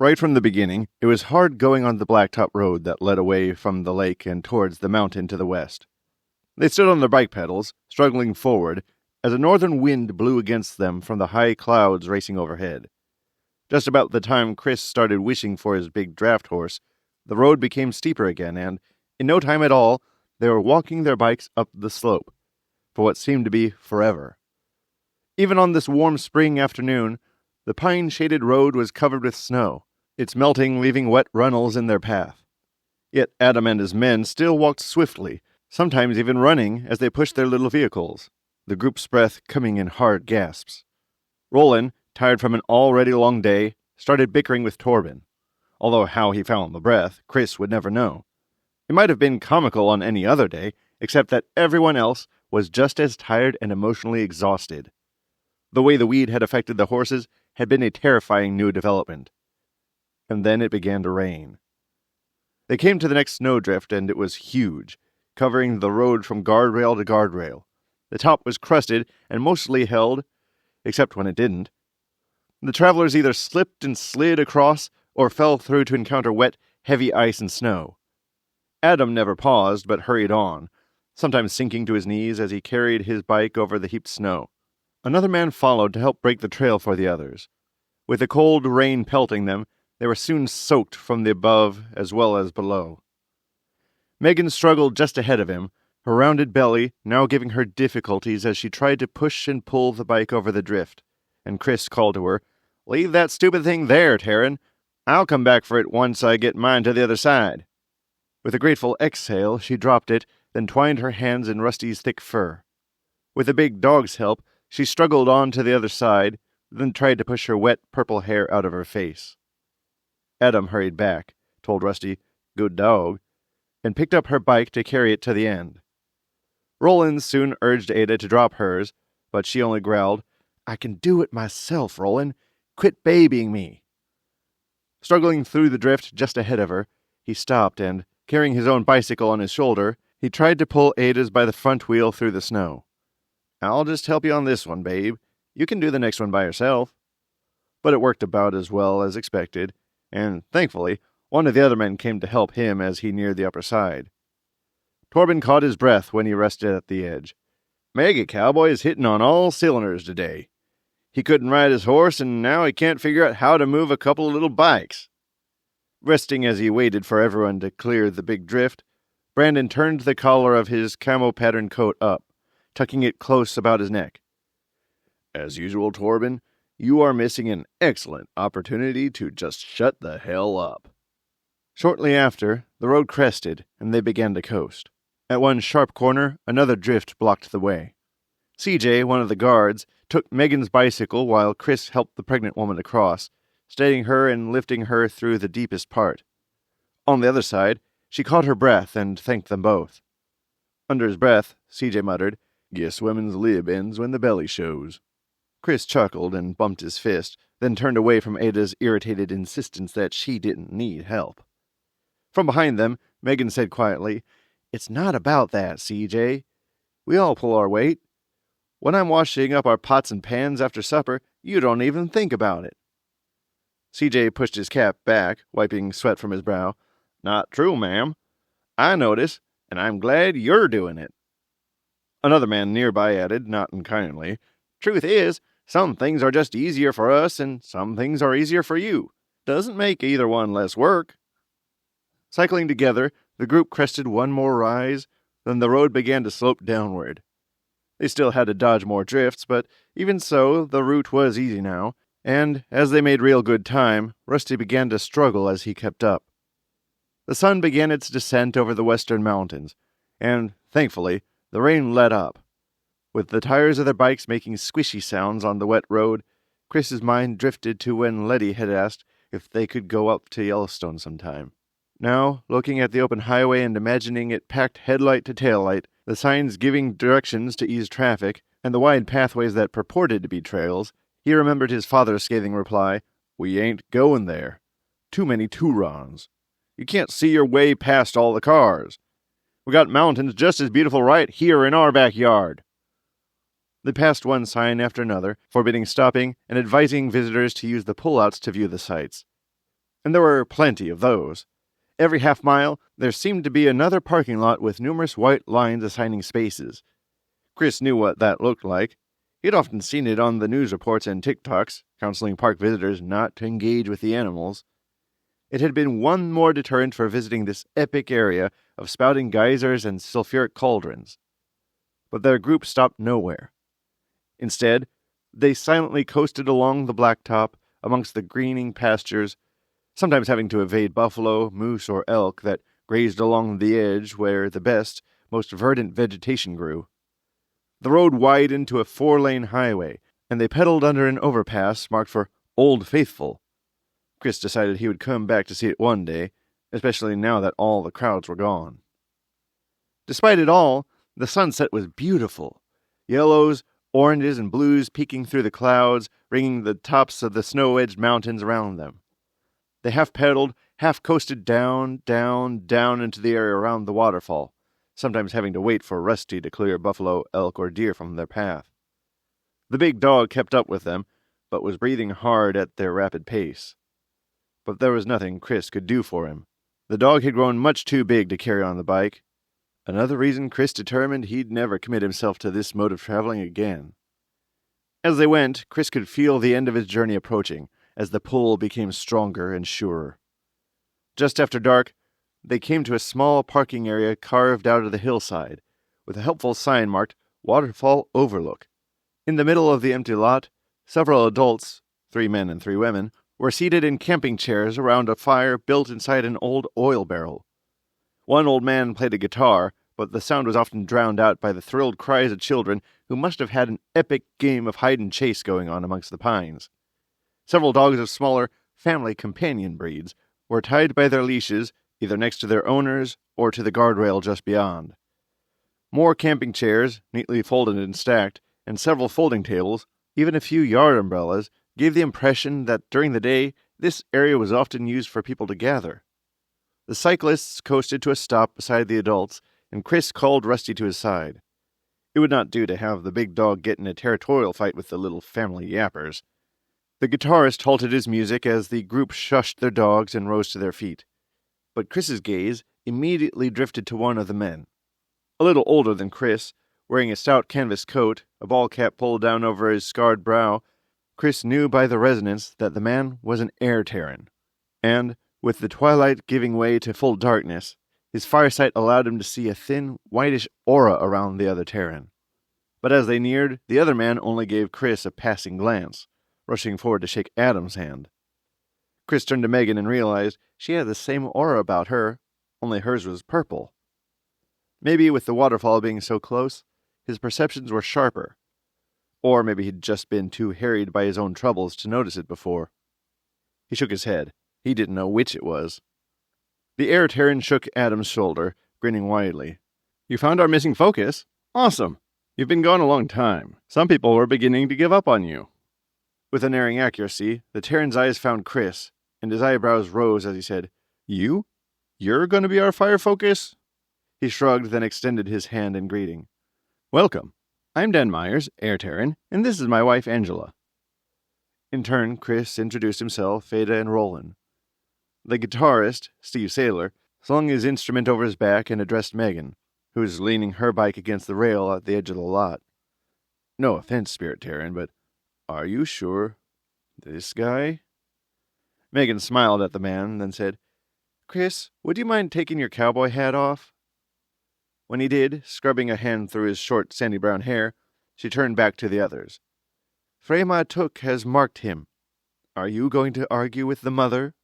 Right from the beginning, it was hard going on the blacktop road that led away from the lake and towards the mountain to the west. They stood on their bike pedals, struggling forward, as a northern wind blew against them from the high clouds racing overhead. Just about the time Chris started wishing for his big draft horse, the road became steeper again, and, in no time at all, they were walking their bikes up the slope, for what seemed to be forever. Even on this warm spring afternoon, the pine-shaded road was covered with snow, its melting leaving wet runnels in their path. Yet Adam and his men still walked swiftly, sometimes even running as they pushed their little vehicles, the group's breath coming in hard gasps. Roland, tired from an already long day, started bickering with Torben, although how he found the breath, Chris would never know. It might have been comical on any other day, except that everyone else was just as tired and emotionally exhausted. The way the weed had affected the horses had been a terrifying new development. And then it began to rain. They came to the next snowdrift, and it was huge, covering the road from guardrail to guardrail. The top was crusted and mostly held, except when it didn't. The travelers either slipped and slid across or fell through to encounter wet, heavy ice and snow. Adam never paused, but hurried on, sometimes sinking to his knees as he carried his bike over the heaped snow. Another man followed to help break the trail for the others. With the cold rain pelting them, they were soon soaked from the above as well as below. Megan struggled just ahead of him, her rounded belly now giving her difficulties as she tried to push and pull the bike over the drift, and Chris called to her, "Leave that stupid thing there, Tarin. I'll come back for it once I get mine to the other side." With a grateful exhale, she dropped it, then twined her hands in Rusty's thick fur. With the big dog's help, she struggled on to the other side, then tried to push her wet purple hair out of her face. Adam hurried back, told Rusty, "Good dog," and picked up her bike to carry it to the end. Roland soon urged Ada to drop hers, but she only growled, "I can do it myself, Roland. Quit babying me." Struggling through the drift just ahead of her, he stopped and, carrying his own bicycle on his shoulder, he tried to pull Ada's by the front wheel through the snow. "I'll just help you on this one, babe. You can do the next one by yourself." But it worked about as well as expected, and, thankfully, one of the other men came to help him as he neared the upper side. Torben caught his breath when he rested at the edge. "Mega Cowboy is hitting on all cylinders today. He couldn't ride his horse, and now he can't figure out how to move a couple of little bikes." Resting as he waited for everyone to clear the big drift, Brandon turned the collar of his camo-patterned coat up, tucking it close about his neck. "As usual, Torben, you are missing an excellent opportunity to just shut the hell up." Shortly after, the road crested, and they began to coast. At one sharp corner, another drift blocked the way. CJ, one of the guards, took Megan's bicycle while Chris helped the pregnant woman across, steadying her and lifting her through the deepest part. On the other side, she caught her breath and thanked them both. Under his breath, CJ muttered, "Guess women's lib ends when the belly shows." Chris chuckled and bumped his fist, then turned away from Ada's irritated insistence that she didn't need help. From behind them, Megan said quietly, "It's not about that, CJ. We all pull our weight. When I'm washing up our pots and pans after supper, you don't even think about it." CJ pushed his cap back, wiping sweat from his brow. "Not true, ma'am. I notice, and I'm glad you're doing it." Another man nearby added, not unkindly, "Truth is, some things are just easier for us, and some things are easier for you. Doesn't make either one less work." Cycling together, the group crested one more rise, then the road began to slope downward. They still had to dodge more drifts, but even so, the route was easy now, and, as they made real good time, Rusty began to struggle as he kept up. The sun began its descent over the western mountains, and, thankfully, the rain let up. With the tires of their bikes making squishy sounds on the wet road, Chris's mind drifted to when Letty had asked if they could go up to Yellowstone sometime. Now, looking at the open highway and imagining it packed headlight to taillight, the signs giving directions to ease traffic, and the wide pathways that purported to be trails, he remembered his father's scathing reply, "We ain't going there. Too many Turons. You can't see your way past all the cars. We got mountains just as beautiful right here in our backyard." They passed one sign after another, forbidding stopping and advising visitors to use the pullouts to view the sights. And there were plenty of those. Every half mile, there seemed to be another parking lot with numerous white lines assigning spaces. Chris knew what that looked like. He'd often seen it on the news reports and TikToks, counseling park visitors not to engage with the animals. It had been one more deterrent for visiting this epic area of spouting geysers and sulfuric cauldrons. But their group stopped nowhere. Instead, they silently coasted along the blacktop amongst the greening pastures, sometimes having to evade buffalo, moose, or elk that grazed along the edge where the best, most verdant vegetation grew. The road widened to a 4-lane highway, and they pedaled under an overpass marked for Old Faithful. Chris decided he would come back to see it one day, especially now that all the crowds were gone. Despite it all, the sunset was beautiful. Yellows, oranges, and blues peeking through the clouds, ringing the tops of the snow-edged mountains around them. They half-pedaled, half-coasted down into the area around the waterfall, sometimes having to wait for Rusty to clear buffalo, elk, or deer from their path. The big dog kept up with them, but was breathing hard at their rapid pace. But there was nothing Chris could do for him. The dog had grown much too big to carry on the bike. Another reason Chris determined he'd never commit himself to this mode of traveling again. As they went, Chris could feel the end of his journey approaching, as the pull became stronger and surer. Just after dark, they came to a small parking area carved out of the hillside, with a helpful sign marked Waterfall Overlook. In the middle of the empty lot, several adults, 3 men and 3 women, were seated in camping chairs around a fire built inside an old oil barrel. One old man played a guitar, but the sound was often drowned out by the thrilled cries of children who must have had an epic game of hide-and-chase going on amongst the pines. Several dogs of smaller, family companion breeds were tied by their leashes either next to their owners or to the guardrail just beyond. More camping chairs, neatly folded and stacked, and several folding tables, even a few yard umbrellas, gave the impression that during the day this area was often used for people to gather. The cyclists coasted to a stop beside the adults, and Chris called Rusty to his side. It would not do to have the big dog get in a territorial fight with the little family yappers. The guitarist halted his music as the group shushed their dogs and rose to their feet. But Chris's gaze immediately drifted to one of the men. A little older than Chris, wearing a stout canvas coat, a ball cap pulled down over his scarred brow, Chris knew by the resonance that the man was an air Tarin. And, with the twilight giving way to full darkness, his firesight allowed him to see a thin, whitish aura around the other Tarin. But as they neared, the other man only gave Chris a passing glance, rushing forward to shake Adam's hand. Chris turned to Megan and realized she had the same aura about her, only hers was purple. Maybe with the waterfall being so close, his perceptions were sharper. Or maybe he'd just been too harried by his own troubles to notice it before. He shook his head. He didn't know which it was. The air Tarin shook Adam's shoulder, grinning widely. "You found our missing focus? Awesome! You've been gone a long time. Some people were beginning to give up on you." With unerring accuracy, the Tarin's eyes found Chris, and his eyebrows rose as he said, "You? You're going to be our fire focus?" He shrugged, then extended his hand in greeting. "Welcome. I'm Dan Myers, Air Tarin, and this is my wife Angela." In turn, Chris introduced himself, Ada, and Roland. The guitarist, Steve Saylor, slung his instrument over his back and addressed Megan, who was leaning her bike against the rail at the edge of the lot. "No offense, Spirit Tarin, but are you sure? This guy?" Megan smiled at the man, then said, "Chris, would you mind taking your cowboy hat off?" When he did, scrubbing a hand through his short, sandy brown hair, she turned back to the others. "Frema Took has marked him. Are you going to argue with the mother?"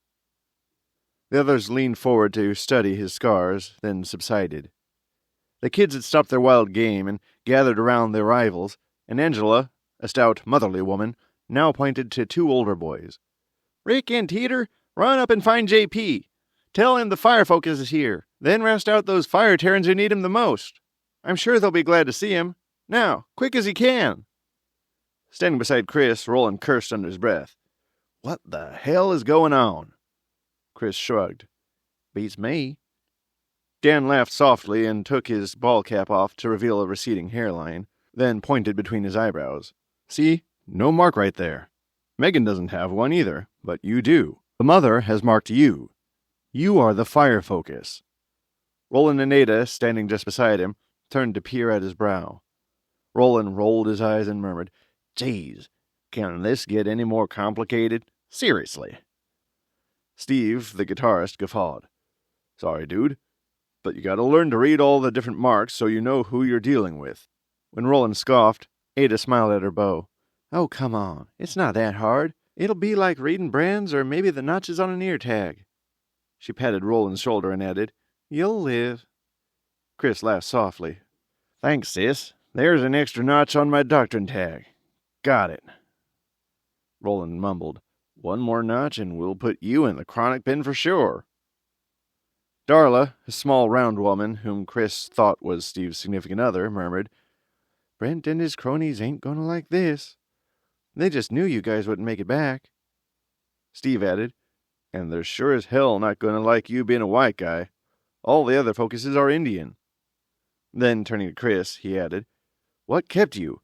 The others leaned forward to study his scars, then subsided. The kids had stopped their wild game and gathered around their rivals, and Angela, a stout, motherly woman, now pointed to 2 older boys. "Rick and Teeter, run up and find JP. Tell him the fire focus is here. Then rest out those fire Tarins who need him the most. I'm sure they'll be glad to see him. Now, quick as he can." Standing beside Chris, Roland cursed under his breath. "What the hell is going on?" Chris shrugged. "Beats me." Dan laughed softly and took his ball cap off to reveal a receding hairline, then pointed between his eyebrows. "See? No mark right there. Megan doesn't have one either, but you do. The mother has marked you. You are the fire focus. Roland and Ada, standing just beside him, turned to peer at his brow. Roland rolled his eyes and murmured, "Geez, can this get any more complicated? Seriously." Steve, the guitarist, guffawed. "Sorry, dude, but you gotta learn to read all the different marks so you know who you're dealing with." When Roland scoffed, Ada smiled at her bow. "Oh, come on. It's not that hard. It'll be like reading brands or maybe the notches on an ear tag." She patted Roland's shoulder and added, "You'll live." Chris laughed softly. "Thanks, sis. There's an extra notch on my doctrine tag. Got it." Roland mumbled, "One more notch and we'll put you in the chronic bin for sure." Darla, a small round woman whom Chris thought was Steve's significant other, murmured, "Brent and his cronies ain't gonna like this. They just knew you guys wouldn't make it back." Steve added, "And they're sure as hell not gonna like you being a white guy. All the other focuses are Indian." Then, turning to Chris, he added, "What kept you?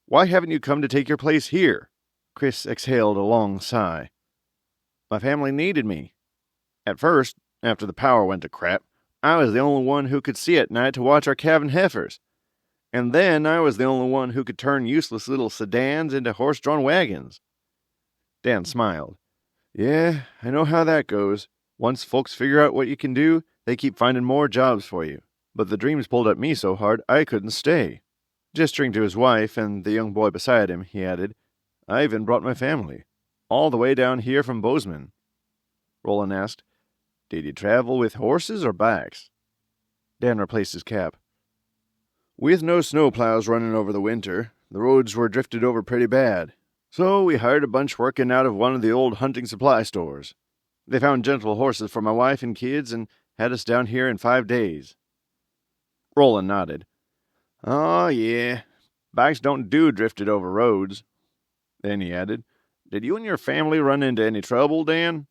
Why haven't you come to take your place here?" Chris exhaled a long sigh. "My family needed me. At first, after the power went to crap, I was the only one who could see at night to watch our calving heifers. And then I was the only one who could turn useless little sedans into horse-drawn wagons." Dan smiled. "Yeah, I know how that goes. Once folks figure out what you can do, they keep finding more jobs for you. But the dreams pulled at me so hard I couldn't stay." Gesturing to his wife and the young boy beside him, he added, "I even brought my family, all the way down here from Bozeman." Roland asked, "Did you travel with horses or bikes?" Dan replaced his cap. "With no snowplows running over the winter, the roads were drifted over pretty bad. So we hired a bunch working out of one of the old hunting supply stores. They found gentle horses for my wife and kids and had us down here in 5 days." Roland nodded. "Oh, yeah. Bikes don't do drifted over roads." Then he added, "Did you and your family run into any trouble, Dan?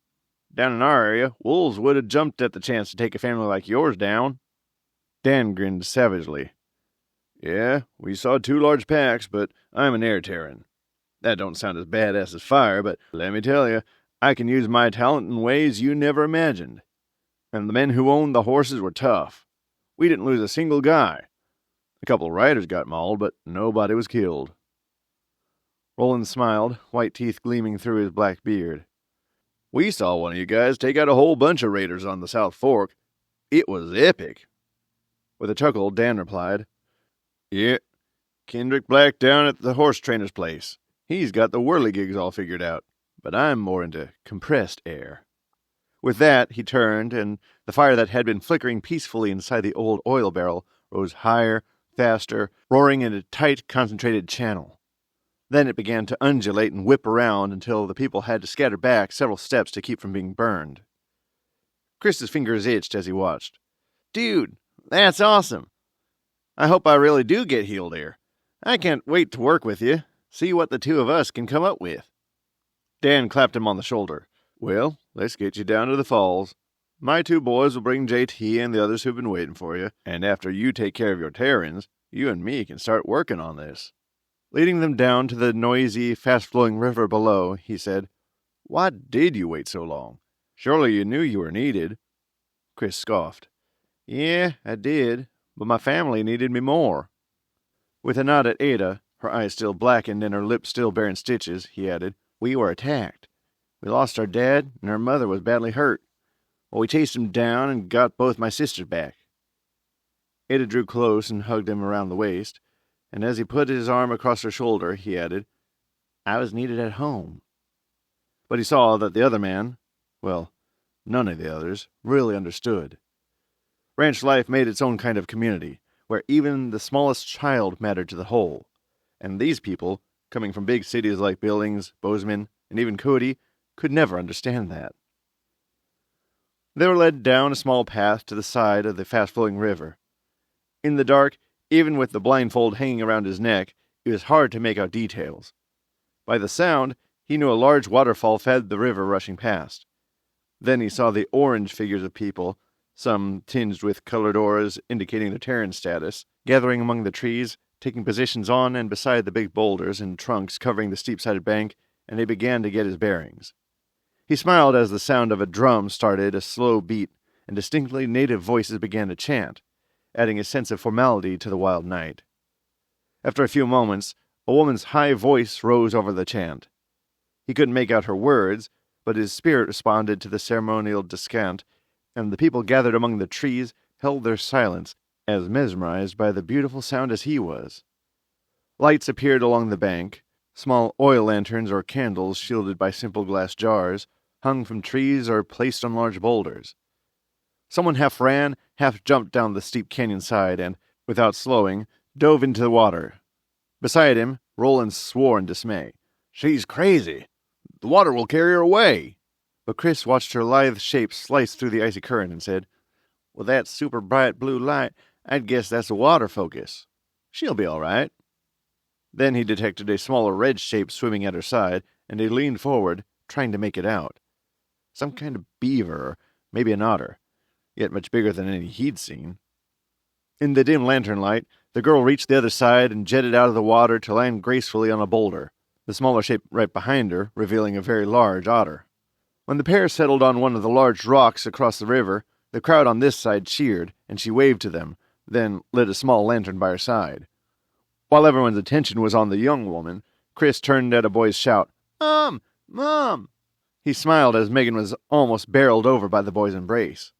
Down in our area, wolves would have jumped at the chance to take a family like yours down." Dan grinned savagely. "Yeah, we saw 2 large packs, but I'm an air Tarin. That don't sound as badass as fire, but let me tell you, I can use my talent in ways you never imagined. And the men who owned the horses were tough. We didn't lose a single guy. A couple of riders got mauled, but nobody was killed." Roland smiled, white teeth gleaming through his black beard. "We saw one of you guys take out a whole bunch of raiders on the South Fork. It was epic." With a chuckle, Dan replied, "Yeah, Kendrick Black down at the horse trainer's place. He's got the whirligigs all figured out, but I'm more into compressed air." With that, he turned, and the fire that had been flickering peacefully inside the old oil barrel rose higher, faster, roaring in a tight, concentrated channel. Then it began to undulate and whip around until the people had to scatter back several steps to keep from being burned. Chris's fingers itched as he watched. "Dude, that's awesome. I hope I really do get healed here. I can't wait to work with you, see what the two of us can come up with." Dan clapped him on the shoulder. "Well, let's get you down to the falls. My 2 boys will bring JT and the others who've been waiting for you, and after you take care of your Tarins, you and me can start working on this." Leading them down to the noisy, fast-flowing river below, he said, "Why did you wait so long? Surely you knew you were needed." Chris scoffed. "Yeah, I did, but my family needed me more." With a nod at Ada, her eyes still blackened and her lips still bearing stitches, he added, "We were attacked. We lost our dad, and our mother was badly hurt. Well, we chased him down and got both my sisters back." Ada drew close and hugged him around the waist, and as he put his arm across her shoulder, he added, "I was needed at home." But he saw that the other man, well, none of the others, really understood. Ranch life made its own kind of community, where even the smallest child mattered to the whole. And these people, coming from big cities like Billings, Bozeman, and even Cody, could never understand that. They were led down a small path to the side of the fast-flowing river. In the dark, even with the blindfold hanging around his neck, it was hard to make out details. By the sound, he knew a large waterfall fed the river rushing past. Then he saw the orange figures of people, some tinged with colored auras indicating their Terran status, gathering among the trees, taking positions on and beside the big boulders and trunks covering the steep-sided bank, and he began to get his bearings. He smiled as the sound of a drum started a slow beat, and distinctly native voices began to chant, adding a sense of formality to the wild night. After a few moments, a woman's high voice rose over the chant. He couldn't make out her words, but his spirit responded to the ceremonial descant, and the people gathered among the trees held their silence, as mesmerized by the beautiful sound as he was. Lights appeared along the bank, small oil lanterns or candles shielded by simple glass jars, hung from trees or placed on large boulders. Someone half ran, half jumped down the steep canyon side and, without slowing, dove into the water. Beside him, Roland swore in dismay. "She's crazy! The water will carry her away!" But Chris watched her lithe shape slice through the icy current and said, "With that super bright blue light, I'd guess that's a water focus. She'll be all right." Then he detected a smaller red shape swimming at her side, and he leaned forward, trying to make it out. Some kind of beaver, or maybe an otter, yet much bigger than any he'd seen. In the dim lantern light, the girl reached the other side and jetted out of the water to land gracefully on a boulder, the smaller shape right behind her revealing a very large otter. When the pair settled on one of the large rocks across the river, the crowd on this side cheered, and she waved to them, then lit a small lantern by her side. While everyone's attention was on the young woman, Chris turned at a boy's shout, "Mom! Mom!" He smiled as Megan was almost barreled over by the boy's embrace.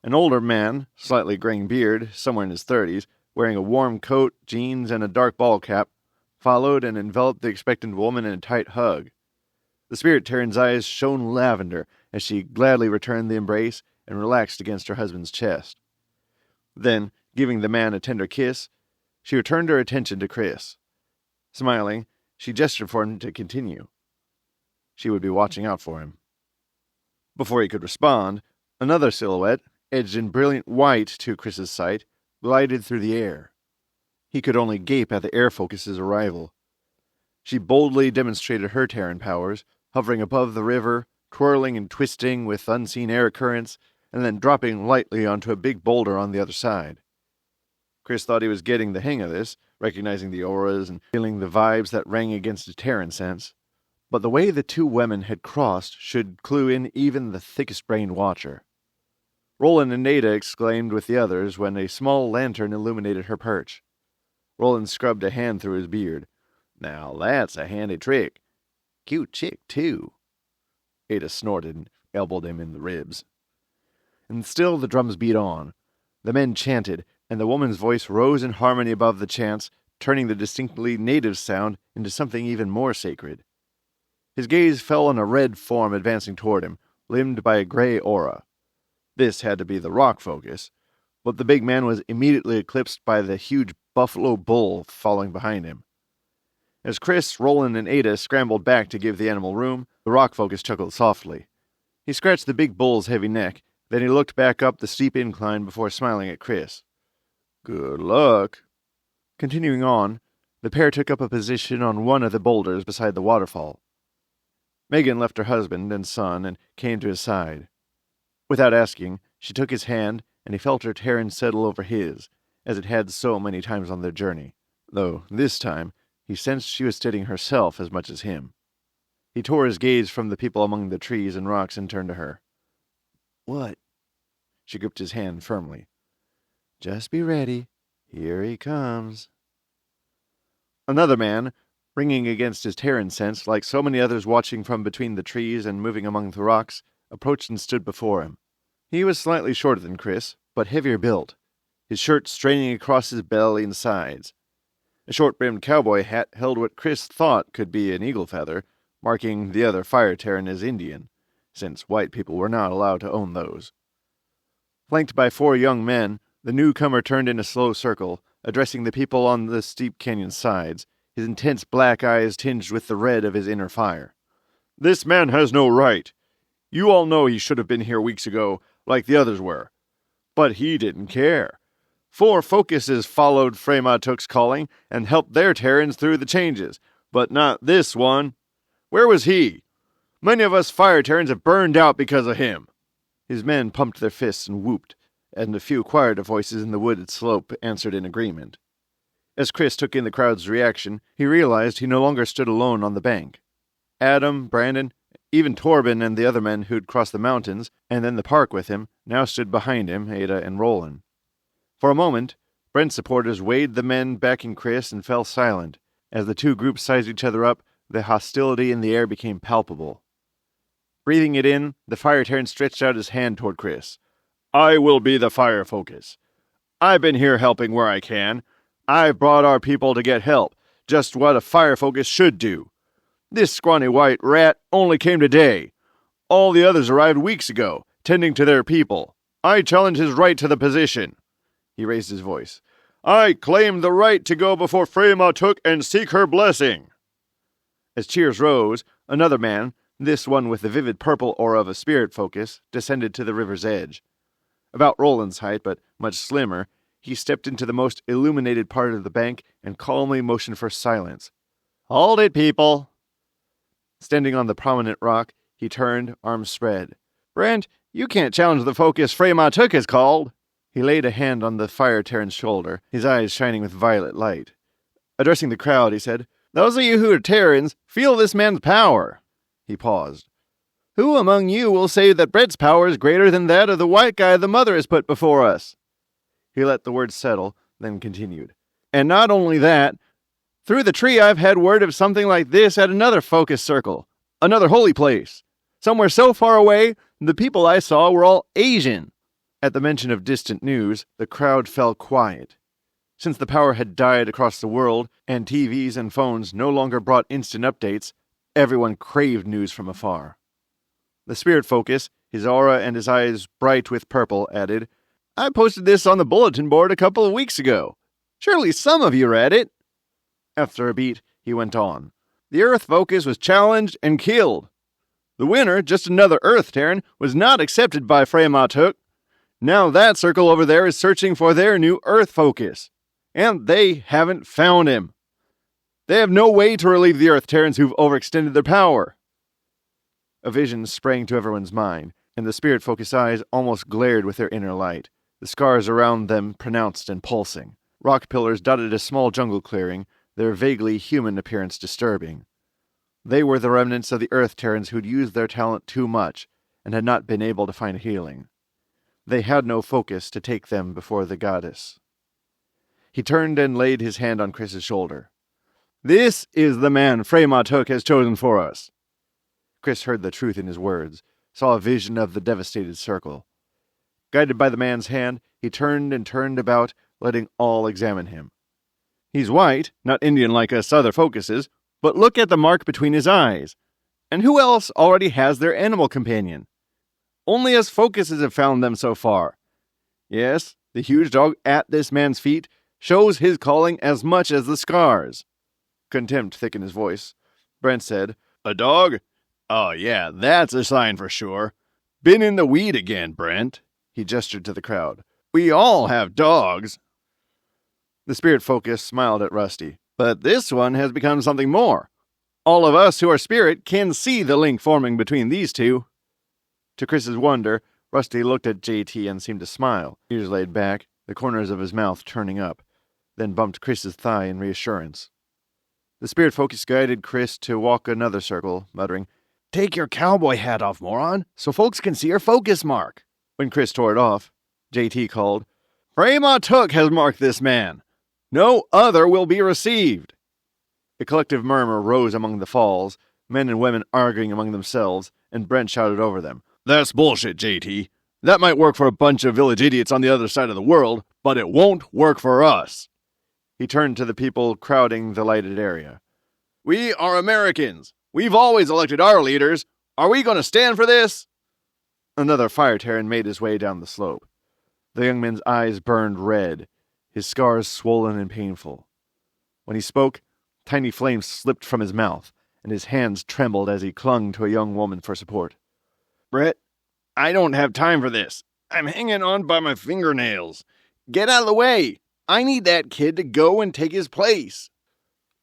An older man, slightly graying beard, somewhere in his 30s, wearing a warm coat, jeans, and a dark ball cap, followed and enveloped the expectant woman in a tight hug. The spirit Taryn's eyes shone lavender as she gladly returned the embrace and relaxed against her husband's chest. Then, giving the man a tender kiss, she returned her attention to Chris. Smiling, she gestured for him to continue. She would be watching out for him. Before he could respond, another silhouette, edged in brilliant white to Chris's sight, glided through the air. He could only gape at the air focus's arrival. She boldly demonstrated her Terran powers, hovering above the river, twirling and twisting with unseen air currents, and then dropping lightly onto a big boulder on the other side. Chris thought he was getting the hang of this, recognizing the auras and feeling the vibes that rang against a Terran sense. But the way the two women had crossed should clue in even the thickest-brained watcher. Roland and Nada exclaimed with the others when a small lantern illuminated her perch. Roland scrubbed a hand through his beard. "Now that's a handy trick. Cute chick, too." Ada snorted and elbowed him in the ribs. And still the drums beat on. The men chanted, and the woman's voice rose in harmony above the chants, turning the distinctly native sound into something even more sacred. His gaze fell on a red form advancing toward him, limned by a gray aura. This had to be the rock focus, but the big man was immediately eclipsed by the huge buffalo bull following behind him. As Chris, Roland, and Ada scrambled back to give the animal room, the rock focus chuckled softly. He scratched the big bull's heavy neck, then he looked back up the steep incline before smiling at Chris. "Good luck." Continuing on, the pair took up a position on one of the boulders beside the waterfall. Megan left her husband and son and came to his side. Without asking, she took his hand, and he felt her Terran settle over his, as it had so many times on their journey, though this time he sensed she was steadying herself as much as him. He tore his gaze from the people among the trees and rocks and turned to her. "What?" She gripped his hand firmly. "Just be ready. Here he comes." Another man, ringing against his Terran sense like so many others watching from between the trees and moving among the rocks, approached and stood before him. He was slightly shorter than Chris, but heavier built, his shirt straining across his belly and sides. A short-brimmed cowboy hat held what Chris thought could be an eagle feather, marking the other fire Terran as Indian, since white people were not allowed to own those. Flanked by 4 young men, the newcomer turned in a slow circle, addressing the people on the steep canyon sides, his intense black eyes tinged with the red of his inner fire. "This man has no right. You all know he should have been here weeks ago, like the others were. But he didn't care. 4 focuses followed Freymatuk's calling and helped their Terrans through the changes, but not this one. Where was he? Many of us fire Terrans have burned out because of him." His men pumped their fists and whooped, and a few quieter voices in the wooded slope answered in agreement. As Chris took in the crowd's reaction, he realized he no longer stood alone on the bank. Adam, Brandon, Even Torben and the other men who'd crossed the mountains, and then the park with him, now stood behind him, Ada and Roland. For a moment, Brent's supporters weighed the men backing Chris and fell silent. As the two groups sized each other up, the hostility in the air became palpable. Breathing it in, the Fire Terran stretched out his hand toward Chris. "I will be the Fire Focus. I've been here helping where I can. I've brought our people to get help, just what a Fire Focus should do. This scrawny white rat only came today. All the others arrived weeks ago, tending to their people. I challenge his right to the position." He raised his voice. "I claim the right to go before Freymatuk and seek her blessing." As cheers rose, another man, this one with the vivid purple aura of a spirit focus, descended to the river's edge. About Roland's height, but much slimmer, he stepped into the most illuminated part of the bank and calmly motioned for silence. "Hold it, people!" Standing on the prominent rock, he turned, arms spread. "Brent, you can't challenge the focus Freymatuk has called." He laid a hand on the Fire Terran's shoulder, his eyes shining with violet light. Addressing the crowd, he said, "Those of you who are Tarins, feel this man's power." He paused. "Who among you will say that Brett's power is greater than that of the white guy the mother has put before us?" He let the words settle, then continued. "And not only that, through the tree I've had word of something like this at another focus circle, another holy place. Somewhere so far away, the people I saw were all Asian." At the mention of distant news, the crowd fell quiet. Since the power had died across the world, and TVs and phones no longer brought instant updates, everyone craved news from afar. The spirit focus, his aura and his eyes bright with purple, added, "I posted this on the bulletin board a couple of weeks ago. Surely some of you read it." After a beat, he went on. "The Earth focus was challenged and killed. The winner, just another Earth Terran, was not accepted by Freymatuk. Now that circle over there is searching for their new Earth focus, and they haven't found him. They have no way to relieve the Earth Terrans who've overextended their power." A vision sprang to everyone's mind, and the spirit focus eyes almost glared with their inner light, the scars around them pronounced and pulsing. Rock pillars dotted a small jungle clearing, their vaguely human appearance disturbing. They were the remnants of the Earth Terrans who'd used their talent too much, and had not been able to find healing. They had no focus to take them before the goddess. He turned and laid his hand on Chris's shoulder. "This is the man Freymatuk has chosen for us." Chris heard the truth in his words, saw a vision of the devastated circle. Guided by the man's hand, he turned and turned about, letting all examine him. "He's white, not Indian like us other focuses, but look at the mark between his eyes. And who else already has their animal companion? Only us focuses have found them so far. Yes, the huge dog at this man's feet shows his calling as much as the scars." Contempt thickened his voice. Brent said, "A dog? Oh yeah, that's a sign for sure. Been in the weed again, Brent." He gestured to the crowd. "We all have dogs." The spirit focus smiled at Rusty. "But this one has become something more. All of us who are spirit can see the link forming between these two." To Chris's wonder, Rusty looked at JT and seemed to smile, ears laid back, the corners of his mouth turning up, then bumped Chris's thigh in reassurance. The spirit focus guided Chris to walk another circle, muttering, "Take your cowboy hat off, moron, so folks can see your focus mark." When Chris tore it off, JT called, "Freymatuk has marked this man. No other will be received." A collective murmur rose among the falls, men and women arguing among themselves, and Brent shouted over them, "That's bullshit, JT. That might work for a bunch of village idiots on the other side of the world, but it won't work for us." He turned to the people crowding the lighted area. "We are Americans. We've always elected our leaders. Are we going to stand for this?" Another Fire Terran made his way down the slope. The young man's eyes burned red, his scars swollen and painful. When he spoke, tiny flames slipped from his mouth, and his hands trembled as he clung to a young woman for support. "Brett, I don't have time for this. I'm hanging on by my fingernails. Get out of the way. I need that kid to go and take his place."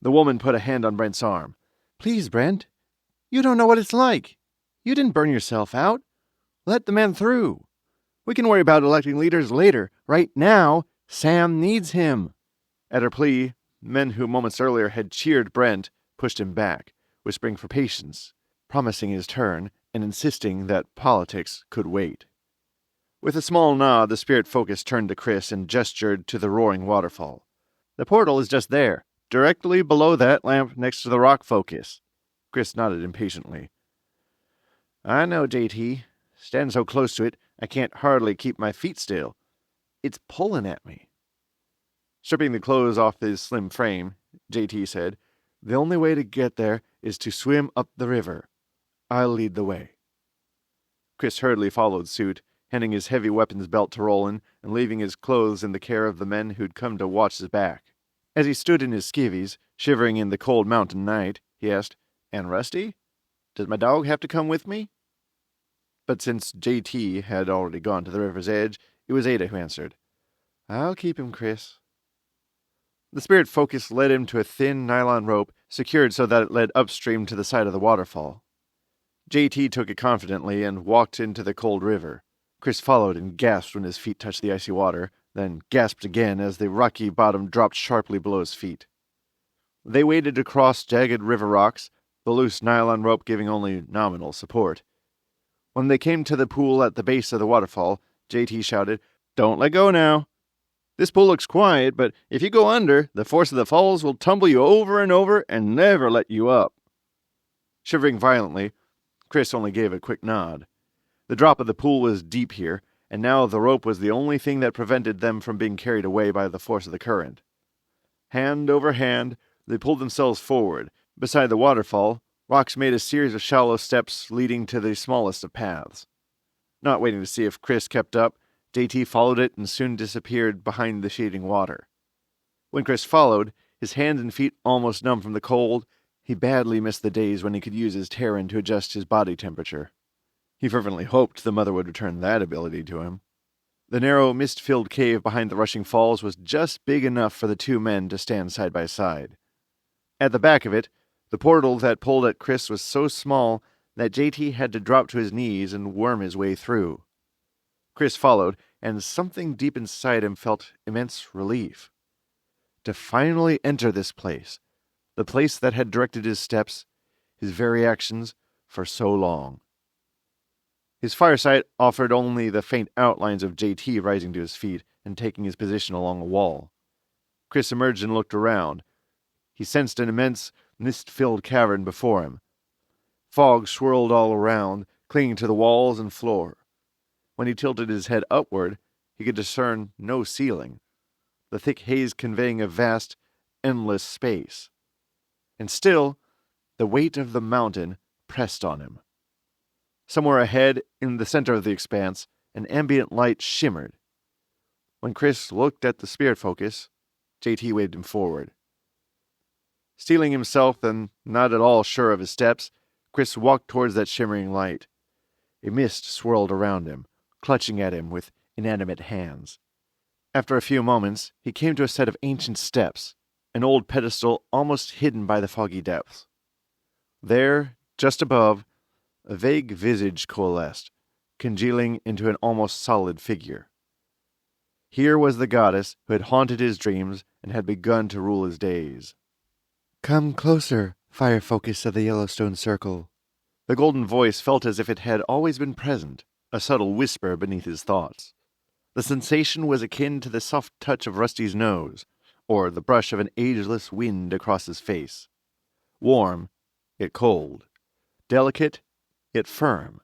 The woman put a hand on Brent's arm. "Please, Brent. You don't know what it's like. You didn't burn yourself out. Let the man through. We can worry about electing leaders later. Right now, Sam needs him." At her plea, men who moments earlier had cheered Brent pushed him back, whispering for patience. promising his turn and insisting that politics could wait. With a small nod, the spirit focus turned to Chris and gestured to the roaring waterfall. "The portal is just there, directly below that lamp next to the rock focus." Chris nodded impatiently. "I know, JT. Stand so close to it, I can't hardly keep my feet still. It's pulling at me." Stripping the clothes off his slim frame, JT said, "The only way to get there is to swim up the river. I'll lead the way." Chris hurriedly followed suit, handing his heavy weapons belt to Roland and leaving his clothes in the care of the men who'd come to watch his back. As he stood in his skivvies, shivering in the cold mountain night, he asked, "And Rusty? Does my dog have to come with me?" But since JT had already gone to the river's edge, it was Ada who answered, "I'll keep him, Chris." The spirit focus led him to a thin nylon rope secured so that it led upstream to the side of the waterfall. JT took it confidently and walked into the cold river. Chris followed and gasped when his feet touched the icy water, then gasped again as the rocky bottom dropped sharply below his feet. They waded across jagged river rocks, the loose nylon rope giving only nominal support. When they came to the pool at the base of the waterfall, JT shouted, "Don't let go now. This pool looks quiet, but if you go under, the force of the falls will tumble you over and over and never let you up." Shivering violently, Chris only gave a quick nod. The drop of the pool was deep here, and now the rope was the only thing that prevented them from being carried away by the force of the current. Hand over hand, they pulled themselves forward. Beside the waterfall, rocks made a series of shallow steps leading to the smallest of paths. Not waiting to see if Chris kept up, JT followed it and soon disappeared behind the shading water. When Chris followed, his hands and feet almost numb from the cold, he badly missed the days when he could use his Tarin to adjust his body temperature. He fervently hoped the mother would return that ability to him. The narrow, mist-filled cave behind the rushing falls was just big enough for the two men to stand side by side. At the back of it, the portal that pulled at Chris was so small that JT had to drop to his knees and worm his way through. Chris followed, and something deep inside him felt immense relief. To finally enter this place, the place that had directed his steps, his very actions, for so long. His firesight offered only the faint outlines of JT rising to his feet and taking his position along a wall. Chris emerged and looked around. He sensed an immense, mist-filled cavern before him. Fog swirled all around, clinging to the walls and floor. When he tilted his head upward, he could discern no ceiling, the thick haze conveying a vast, endless space. And still, the weight of the mountain pressed on him. Somewhere ahead, in the center of the expanse, an ambient light shimmered. When Chris looked at the spirit focus, JT waved him forward. Steeling himself and not at all sure of his steps, Chris walked towards that shimmering light. A mist swirled around him, clutching at him with inanimate hands. After a few moments, he came to a set of ancient steps, an old pedestal almost hidden by the foggy depths. There, just above, a vague visage coalesced, congealing into an almost solid figure. Here was the goddess who had haunted his dreams and had begun to rule his days. "Come closer, fire focus of the Yellowstone Circle." The golden voice felt as if it had always been present, a subtle whisper beneath his thoughts. The sensation was akin to the soft touch of Rusty's nose, or the brush of an ageless wind across his face. Warm, yet cold. Delicate, yet firm.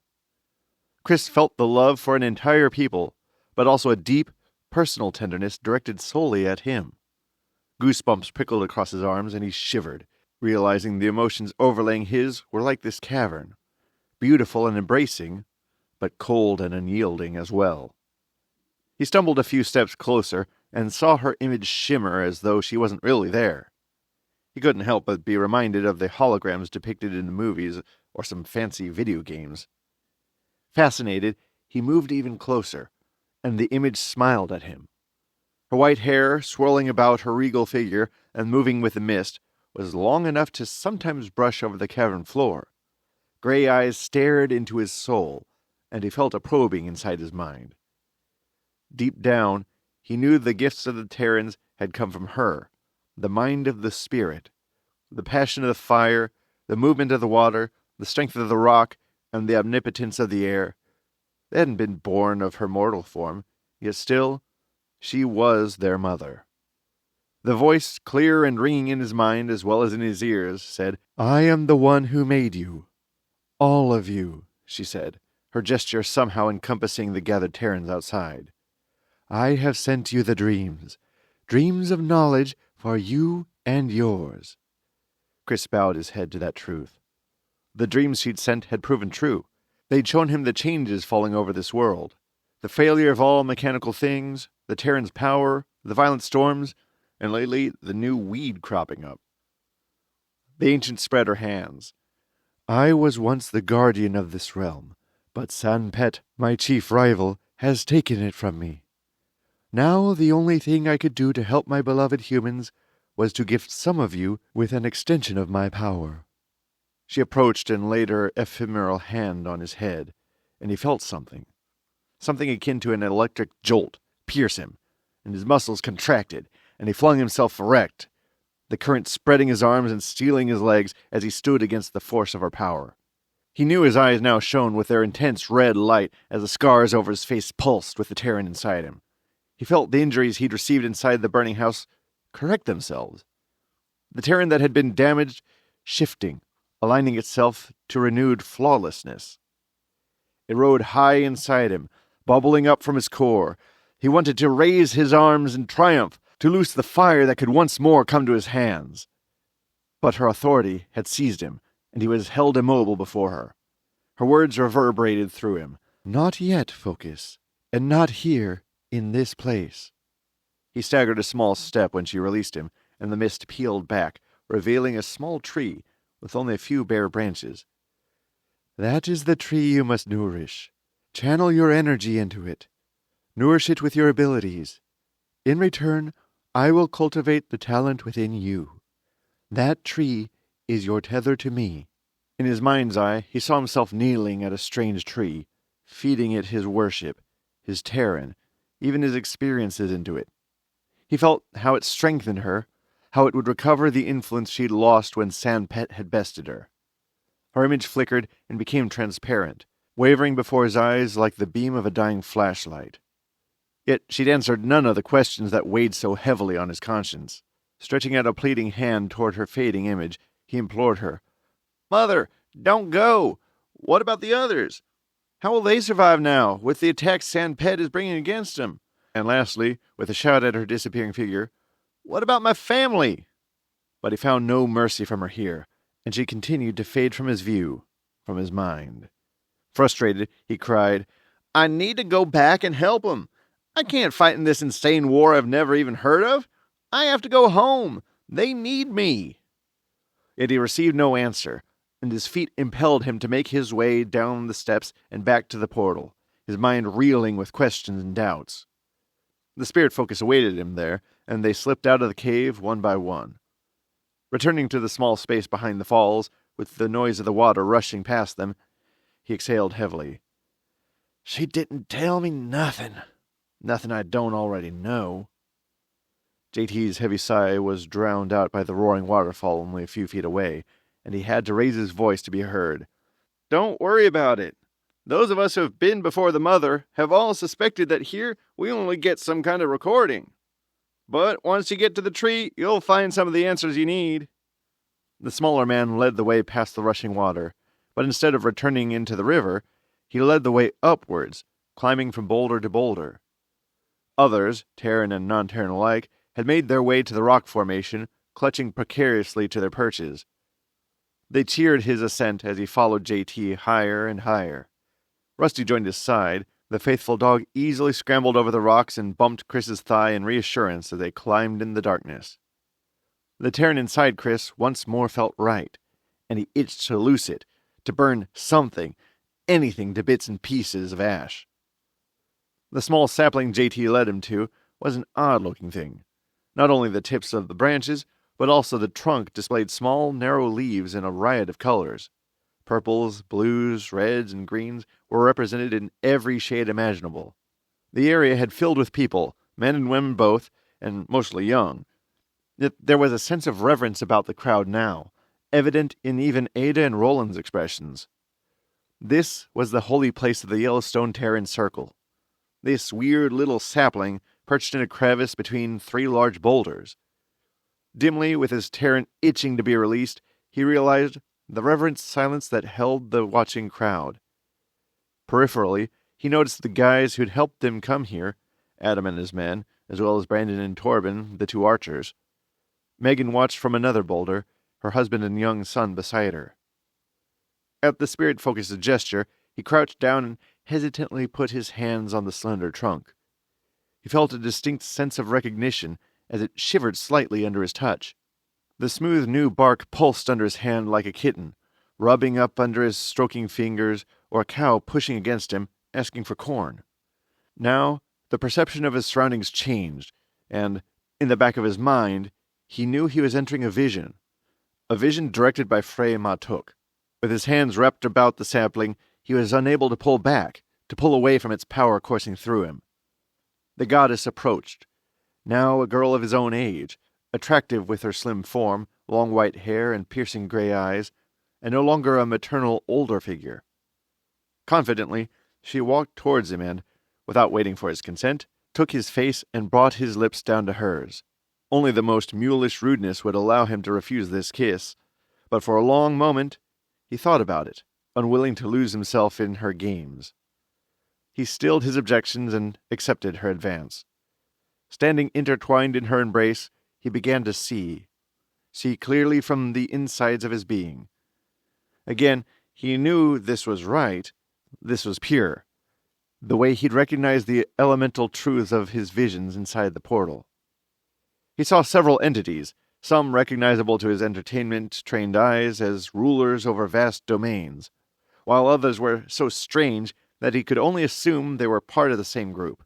Chris felt the love for an entire people, but also a deep, personal tenderness directed solely at him. Goosebumps prickled across his arms, and he shivered, realizing the emotions overlaying his were like this cavern, beautiful and embracing, but cold and unyielding as well. He stumbled a few steps closer and saw her image shimmer as though she wasn't really there. He couldn't help but be reminded of the holograms depicted in the movies or some fancy video games. Fascinated, he moved even closer, and the image smiled at him. Her white hair, swirling about her regal figure and moving with the mist, was long enough to sometimes brush over the cavern floor. Gray eyes stared into his soul, and he felt a probing inside his mind. Deep down, he knew the gifts of the Tarins had come from her, the mind of the spirit, the passion of the fire, the movement of the water, the strength of the rock, and the omnipotence of the air. They hadn't been born of her mortal form, yet still, she was their mother. The voice, clear and ringing in his mind as well as in his ears, said, "I am the one who made you. All of you," she said, her gesture somehow encompassing the gathered Tarins outside. "I have sent you the dreams of knowledge for you and yours." Chris bowed his head to that truth. The dreams she'd sent had proven true. They'd shown him the changes falling over this world, the failure of all mechanical things, the Tarins' power, the violent storms, and lately the new weed cropping up. The ancient spread her hands. "I was once the guardian of this realm, but Sanpet, my chief rival, has taken it from me. Now the only thing I could do to help my beloved humans was to gift some of you with an extension of my power." She approached and laid her ephemeral hand on his head, and he felt something akin to an electric jolt, pierce him, and his muscles contracted, and he flung himself erect, the current spreading his arms and stealing his legs as he stood against the force of her power. He knew his eyes now shone with their intense red light as the scars over his face pulsed with the Tarin inside him. He felt the injuries he'd received inside the burning house correct themselves. The Tarin that had been damaged, shifting, aligning itself to renewed flawlessness. It rode high inside him, bubbling up from his core. He wanted to raise his arms in triumph, to loose the fire that could once more come to his hands. But her authority had seized him, and he was held immobile before her. Her words reverberated through him. "Not yet, Focus, and not here, in this place." He staggered a small step when she released him, and the mist peeled back, revealing a small tree with only a few bare branches. "That is the tree you must nourish. Channel your energy into it. Nourish it with your abilities. In return, I will cultivate the talent within you. That tree is your tether to me." In his mind's eye, he saw himself kneeling at a strange tree, feeding it his worship, his Tarin, even his experiences into it. He felt how it strengthened her, how it would recover the influence she'd lost when Sanpet had bested her. Her image flickered and became transparent, wavering before his eyes like the beam of a dying flashlight. Yet she'd answered none of the questions that weighed so heavily on his conscience. Stretching out a pleading hand toward her fading image, he implored her, "Mother, don't go! What about the others? How will they survive now, with the attacks Sanpet is bringing against them?" And lastly, with a shout at her disappearing figure, "What about my family?" But he found no mercy from her here, and she continued to fade from his view, from his mind. Frustrated, he cried, "I need to go back and help them. I can't fight in this insane war I've never even heard of. I have to go home. They need me." Yet he received no answer, and his feet impelled him to make his way down the steps and back to the portal, his mind reeling with questions and doubts. The spirit focus awaited him there, and they slipped out of the cave one by one. Returning to the small space behind the falls, with the noise of the water rushing past them, he exhaled heavily. "She didn't tell me nothing. Nothing I don't already know." JT's heavy sigh was drowned out by the roaring waterfall only a few feet away, and he had to raise his voice to be heard. "Don't worry about it. Those of us who have been before the Mother have all suspected that here we only get some kind of recording. But once you get to the tree, you'll find some of the answers you need." The smaller man led the way past the rushing water, but instead of returning into the river, he led the way upwards, climbing from boulder to boulder. Others, Tarin and non-Tarin alike, had made their way to the rock formation, clutching precariously to their perches. They cheered his ascent as he followed JT higher and higher. Rusty joined his side. The faithful dog easily scrambled over the rocks and bumped Chris's thigh in reassurance as they climbed in the darkness. The Tarin inside Chris once more felt right, and he itched to loose it, to burn something, anything to bits and pieces of ash. The small sapling JT led him to was an odd-looking thing. Not only the tips of the branches, but also the trunk displayed small, narrow leaves in a riot of colors. Purples, blues, reds, and greens were represented in every shade imaginable. The area had filled with people, men and women both, and mostly young. Yet there was a sense of reverence about the crowd now, evident in even Ada and Roland's expressions. This was the holy place of the Yellowstone Tarins circle. This weird little sapling perched in a crevice between 3 large boulders. Dimly, with his Tarin itching to be released, he realized the reverent silence that held the watching crowd. Peripherally, he noticed the guys who'd helped him come here, Adam and his men, as well as Brandon and Torben, the 2 archers. Megan watched from another boulder, her husband and young son beside her. At the spirit-focused gesture, he crouched down and hesitantly put his hands on the slender trunk. He felt a distinct sense of recognition as it shivered slightly under his touch. The smooth new bark pulsed under his hand like a kitten, rubbing up under his stroking fingers, or a cow pushing against him, asking for corn. Now, the perception of his surroundings changed, and, in the back of his mind, he knew he was entering a vision directed by Frey Matuk. With his hands wrapped about the sapling, he was unable to pull back, to pull away from its power coursing through him. The goddess approached, now a girl of his own age, attractive with her slim form, long white hair, and piercing gray eyes, and no longer a maternal older figure. Confidently, she walked towards him and, without waiting for his consent, took his face and brought his lips down to hers. Only the most mulish rudeness would allow him to refuse this kiss, but for a long moment he thought about it, unwilling to lose himself in her games. He stilled his objections and accepted her advance. Standing intertwined in her embrace, he began to see clearly from the insides of his being. Again, he knew this was right, this was pure, the way he'd recognized the elemental truths of his visions inside the portal. He saw several entities, some recognizable to his entertainment-trained eyes as rulers over vast domains, while others were so strange that he could only assume they were part of the same group.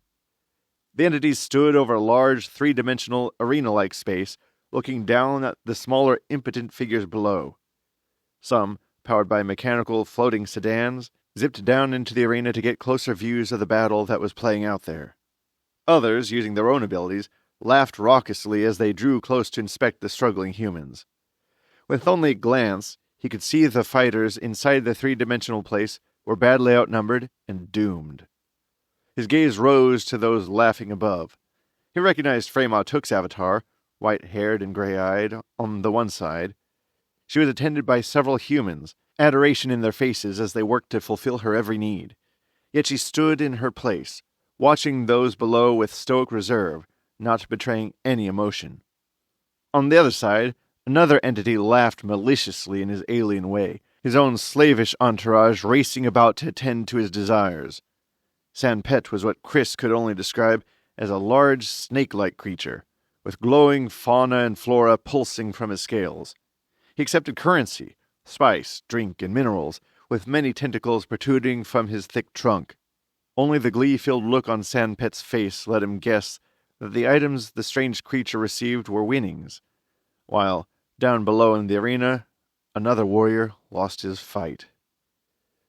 The entities stood over a large, 3-dimensional, arena-like space, looking down at the smaller, impotent figures below. Some, powered by mechanical, floating sedans, zipped down into the arena to get closer views of the battle that was playing out there. Others, using their own abilities, laughed raucously as they drew close to inspect the struggling humans. With only a glance, he could see the fighters inside the 3-dimensional place were badly outnumbered and doomed. His gaze rose to those laughing above. He recognized Frey Matuk's avatar, white-haired and gray-eyed, on the one side. She was attended by several humans, adoration in their faces as they worked to fulfill her every need. Yet she stood in her place, watching those below with stoic reserve, not betraying any emotion. On the other side, another entity laughed maliciously in his alien way, his own slavish entourage racing about to attend to his desires. Sanpet was what Chris could only describe as a large snake-like creature, with glowing fauna and flora pulsing from his scales. He accepted currency, spice, drink, and minerals, with many tentacles protruding from his thick trunk. Only the glee-filled look on Sanpet's face let him guess that the items the strange creature received were winnings, while, down below in the arena, another warrior lost his fight.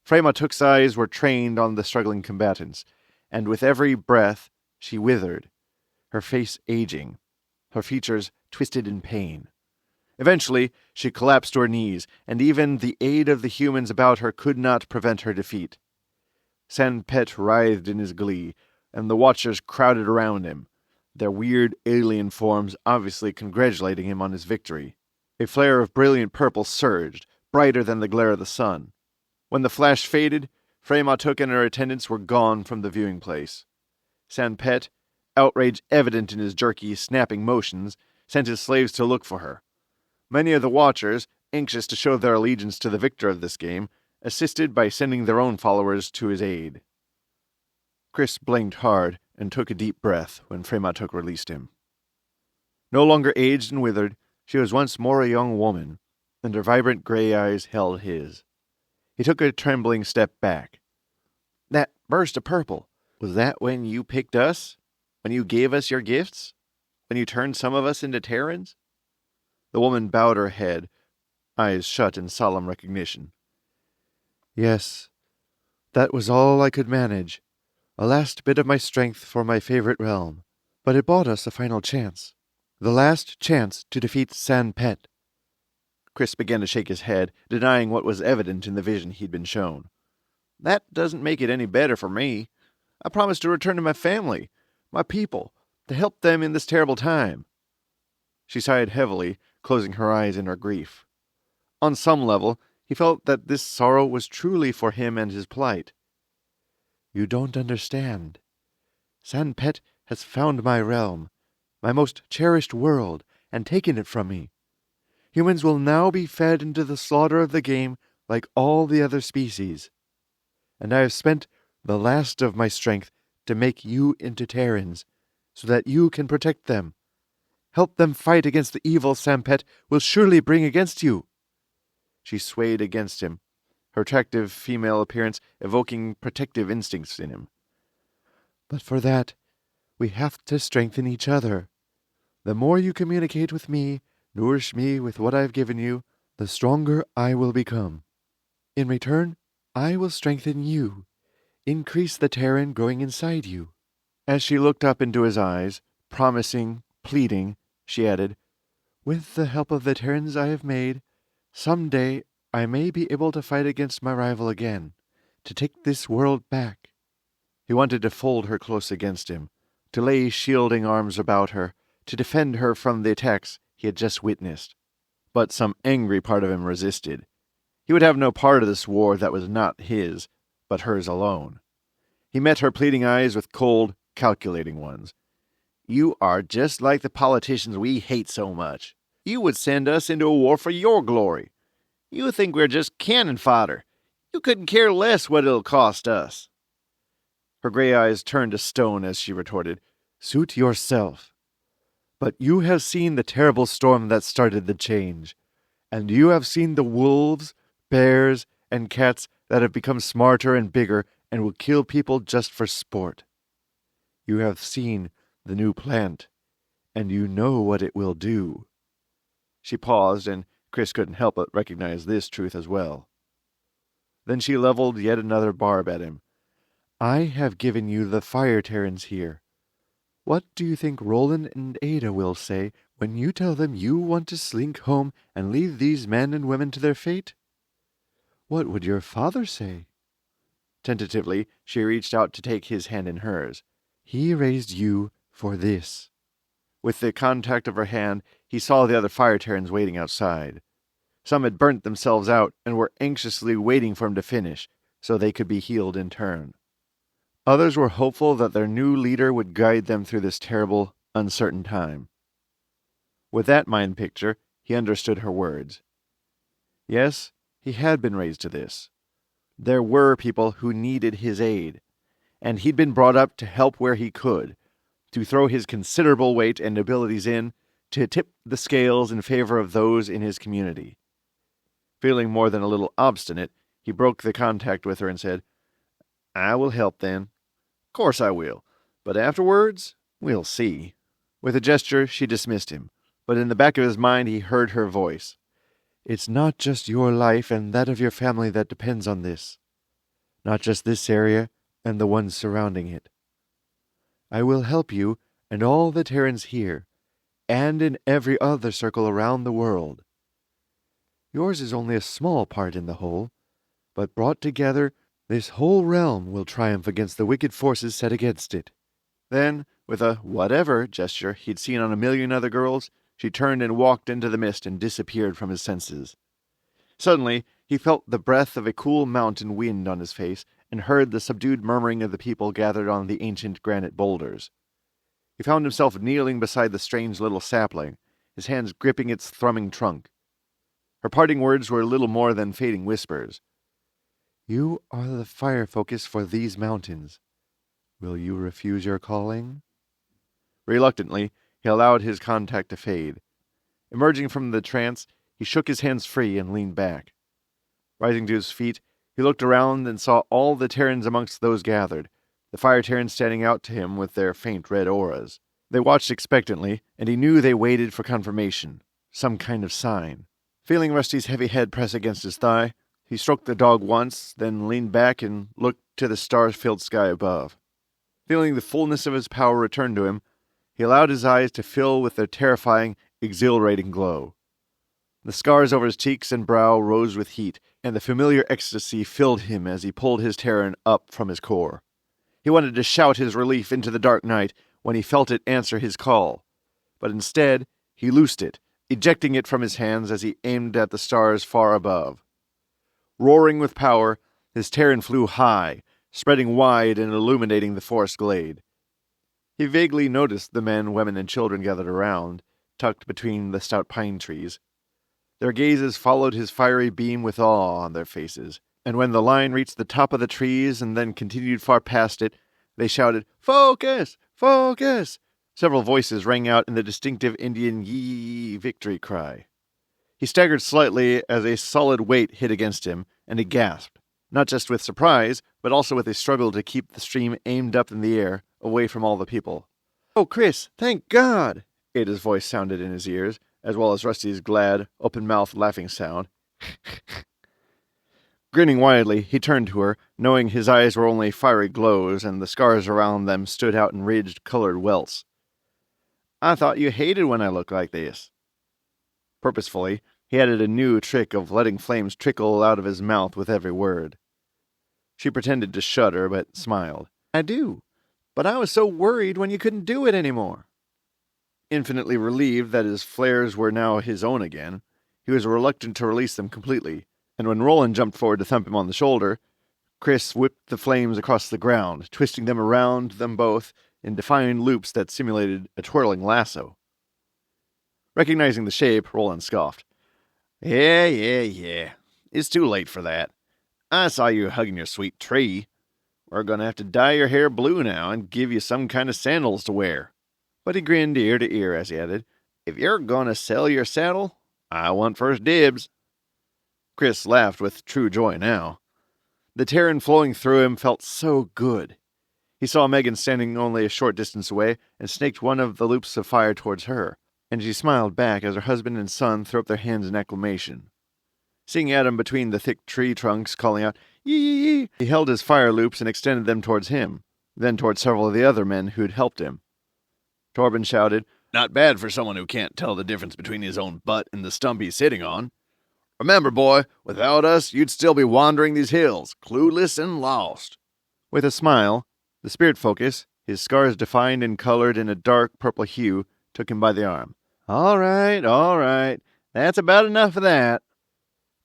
Frey Matuk's eyes were trained on the struggling combatants, and with every breath she withered, her face aging, her features twisted in pain. Eventually, she collapsed to her knees, and even the aid of the humans about her could not prevent her defeat. Sanpet writhed in his glee, and the watchers crowded around him, their weird alien forms obviously congratulating him on his victory. A flare of brilliant purple surged, brighter than the glare of the sun. When the flash faded, Frey Matuk and her attendants were gone from the viewing place. Sanpet, outrage evident in his jerky, snapping motions, sent his slaves to look for her. Many of the watchers, anxious to show their allegiance to the victor of this game, assisted by sending their own followers to his aid. Chris blinked hard and took a deep breath when Frey Matuk released him. No longer aged and withered, she was once more a young woman, and her vibrant gray eyes held his. He took a trembling step back. "That burst of purple, was that when you picked us? When you gave us your gifts? When you turned some of us into Tarins?" The woman bowed her head, eyes shut in solemn recognition. "Yes, that was all I could manage. A last bit of my strength for my favorite realm. But it bought us a final chance. The last chance to defeat Sanpet." Chris began to shake his head, denying what was evident in the vision he'd been shown. "That doesn't make it any better for me. I promised to return to my family, my people, to help them in this terrible time." She sighed heavily, closing her eyes in her grief. On some level, he felt that this sorrow was truly for him and his plight. "You don't understand. Sanpet has found my realm, my most cherished world, and taken it from me. Humans will now be fed into the slaughter of the game like all the other species. And I have spent the last of my strength to make you into Tarins, so that you can protect them. Help them fight against the evil Sanpet will surely bring against you." She swayed against him, her attractive female appearance evoking protective instincts in him. "But for that, we have to strengthen each other. The more you communicate with me, nourish me with what I have given you, the stronger I will become. In return, I will strengthen you, increase the Tarin growing inside you." As she looked up into his eyes, promising, pleading, she added, "With the help of the Tarins I have made, someday I may be able to fight against my rival again, to take this world back." He wanted to fold her close against him, to lay shielding arms about her, to defend her from the attacks he had just witnessed. But some angry part of him resisted. He would have no part of this war that was not his, but hers alone. He met her pleading eyes with cold, calculating ones. "You are just like the politicians we hate so much. You would send us into a war for your glory. You think we're just cannon fodder. You couldn't care less what it'll cost us." Her gray eyes turned to stone as she retorted, "Suit yourself. But you have seen the terrible storm that started the change, and you have seen the wolves, bears, and cats that have become smarter and bigger and will kill people just for sport. You have seen the new plant, and you know what it will do." She paused, and Chris couldn't help but recognize this truth as well. Then she leveled yet another barb at him. "I have given you the fire Tarins here. What do you think Roland and Ada will say when you tell them you want to slink home and leave these men and women to their fate? What would your father say?" Tentatively, she reached out to take his hand in hers. "He raised you for this." With the contact of her hand, he saw the other fire Tarins waiting outside. Some had burnt themselves out and were anxiously waiting for him to finish, so they could be healed in turn. Others were hopeful that their new leader would guide them through this terrible, uncertain time. With that mind picture, he understood her words. Yes, he had been raised to this. There were people who needed his aid, and he'd been brought up to help where he could, to throw his considerable weight and abilities in, to tip the scales in favor of those in his community. Feeling more than a little obstinate, he broke the contact with her and said, "I will help then. Course I will, but afterwards, we'll see." With a gesture, she dismissed him, but in the back of his mind he heard her voice. "It's not just your life and that of your family that depends on this. Not just this area and the ones surrounding it. I will help you and all the Tarins here, and in every other circle around the world. Yours is only a small part in the whole, but brought together, this whole realm will triumph against the wicked forces set against it." Then, with a whatever gesture he'd seen on a million other girls, she turned and walked into the mist and disappeared from his senses. Suddenly, he felt the breath of a cool mountain wind on his face and heard the subdued murmuring of the people gathered on the ancient granite boulders. He found himself kneeling beside the strange little sapling, his hands gripping its thrumming trunk. Her parting words were little more than fading whispers. "You are the fire focus for these mountains. Will you refuse your calling?" Reluctantly, he allowed his contact to fade. Emerging from the trance, he shook his hands free and leaned back. Rising to his feet, he looked around and saw all the Tarins amongst those gathered, the fire Tarins standing out to him with their faint red auras. They watched expectantly, and he knew they waited for confirmation, some kind of sign. Feeling Rusty's heavy head press against his thigh, he stroked the dog once, then leaned back and looked to the star-filled sky above. Feeling the fullness of his power return to him, he allowed his eyes to fill with their terrifying, exhilarating glow. The scars over his cheeks and brow rose with heat, and the familiar ecstasy filled him as he pulled his Tarin up from his core. He wanted to shout his relief into the dark night when he felt it answer his call, but instead he loosed it, ejecting it from his hands as he aimed at the stars far above. Roaring with power, his Tarin flew high, spreading wide and illuminating the forest glade. He vaguely noticed the men, women, and children gathered around, tucked between the stout pine trees. Their gazes followed his fiery beam with awe on their faces, and when the line reached the top of the trees and then continued far past it, they shouted, "Focus! Focus!" Several voices rang out in the distinctive Indian yee victory cry. He staggered slightly as a solid weight hit against him, and he gasped, not just with surprise, but also with a struggle to keep the stream aimed up in the air, away from all the people. "Oh, Chris, thank God!" Ada's voice sounded in his ears, as well as Rusty's glad, open-mouthed laughing sound. Grinning widely, he turned to her, knowing his eyes were only fiery glows, and the scars around them stood out in ridged, colored welts. "I thought you hated when I looked like this." Purposefully, he added a new trick of letting flames trickle out of his mouth with every word. She pretended to shudder, but smiled. "I do, but I was so worried when you couldn't do it anymore." Infinitely relieved that his flares were now his own again, he was reluctant to release them completely, and when Roland jumped forward to thump him on the shoulder, Chris whipped the flames across the ground, twisting them around them both in defined loops that simulated a twirling lasso. Recognizing the shape, Roland scoffed. Yeah. It's too late for that. I saw you hugging your sweet tree. We're going to have to dye your hair blue now and give you some kind of sandals to wear." But he grinned ear to ear as he added, "If you're going to sell your saddle, I want first dibs." Chris laughed with true joy now. The Tarin flowing through him felt so good. He saw Megan standing only a short distance away and snaked one of the loops of fire towards her, and she smiled back as her husband and son threw up their hands in acclamation. Seeing Adam between the thick tree trunks calling out, "Yee!" he held his fire loops and extended them towards him, then towards several of the other men who'd helped him. Torben shouted, "Not bad for someone who can't tell the difference between his own butt and the stump he's sitting on. Remember, boy, without us, you'd still be wandering these hills, clueless and lost." With a smile, the spirit focus, his scars defined and colored in a dark purple hue, took him by the arm. All right. That's about enough of that."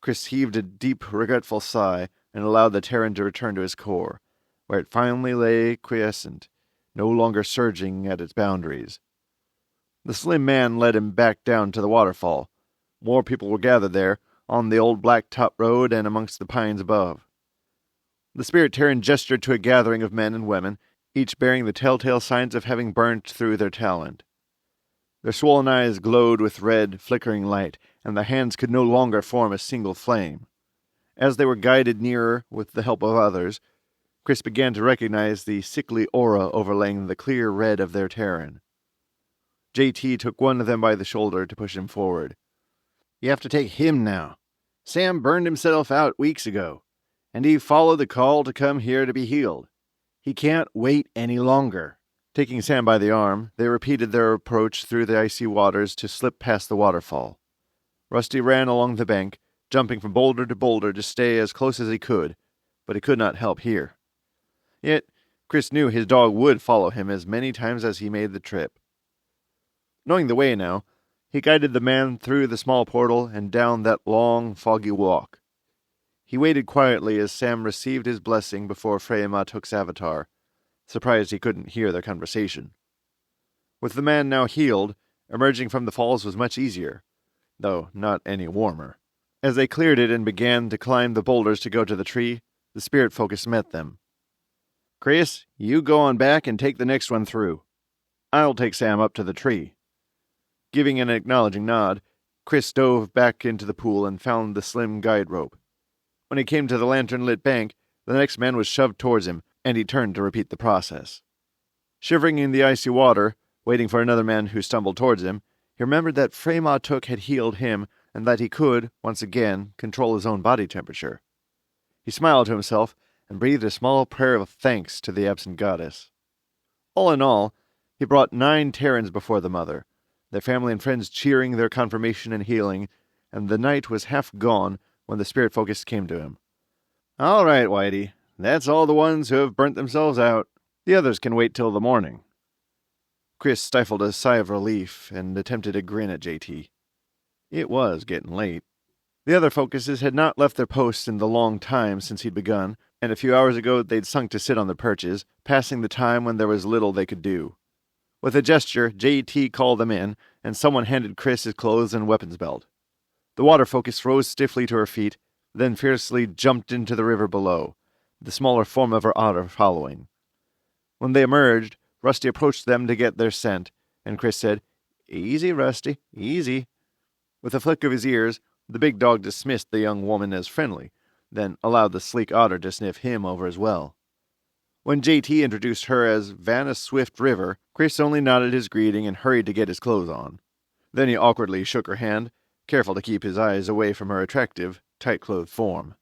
Chris heaved a deep, regretful sigh and allowed the Tarin to return to his core, where it finally lay quiescent, no longer surging at its boundaries. The slim man led him back down to the waterfall. More people were gathered there, on the old blacktop road and amongst the pines above. The spirit Tarin gestured to a gathering of men and women, each bearing the telltale signs of having burnt through their talent. Their swollen eyes glowed with red, flickering light, and their hands could no longer form a single flame. As they were guided nearer with the help of others, Chris began to recognize the sickly aura overlaying the clear red of their Tarin. JT took one of them by the shoulder to push him forward. "You have to take him now. Sam burned himself out weeks ago, and he followed the call to come here to be healed. He can't wait any longer." Taking Sam by the arm, they repeated their approach through the icy waters to slip past the waterfall. Rusty ran along the bank, jumping from boulder to boulder to stay as close as he could, but he could not help here. Yet, Chris knew his dog would follow him as many times as he made the trip. Knowing the way now, he guided the man through the small portal and down that long, foggy walk. He waited quietly as Sam received his blessing before Freyamatuk's avatar, surprised he couldn't hear their conversation. With the man now healed, emerging from the falls was much easier, though not any warmer. As they cleared it and began to climb the boulders to go to the tree, the spirit focus met them. "Chris, you go on back and take the next one through. I'll take Sam up to the tree." Giving an acknowledging nod, Chris dove back into the pool and found the slim guide rope. When he came to the lantern-lit bank, the next man was shoved towards him, and he turned to repeat the process. Shivering in the icy water, waiting for another man who stumbled towards him, he remembered that Freyamatuk had healed him and that he could, once again, control his own body temperature. He smiled to himself and breathed a small prayer of thanks to the absent goddess. All in all, he brought 9 Tarins before the mother, their family and friends cheering their confirmation and healing, and the night was half gone when the spirit focus came to him. "All right, Whitey. That's all the ones who have burnt themselves out. The others can wait till the morning." Chris stifled a sigh of relief and attempted a grin at JT. It was getting late. The other focuses had not left their posts in the long time since he'd begun, and a few hours ago they'd sunk to sit on their perches, passing the time when there was little they could do. With a gesture, JT called them in, and someone handed Chris his clothes and weapons belt. The water focus rose stiffly to her feet, then fiercely jumped into the river below, the smaller form of her otter following. When they emerged, Rusty approached them to get their scent, and Chris said, "Easy, Rusty, easy." With a flick of his ears, the big dog dismissed the young woman as friendly, then allowed the sleek otter to sniff him over as well. When JT introduced her as Vanna Swift River, Chris only nodded his greeting and hurried to get his clothes on. Then he awkwardly shook her hand, careful to keep his eyes away from her attractive, tight-clothed form.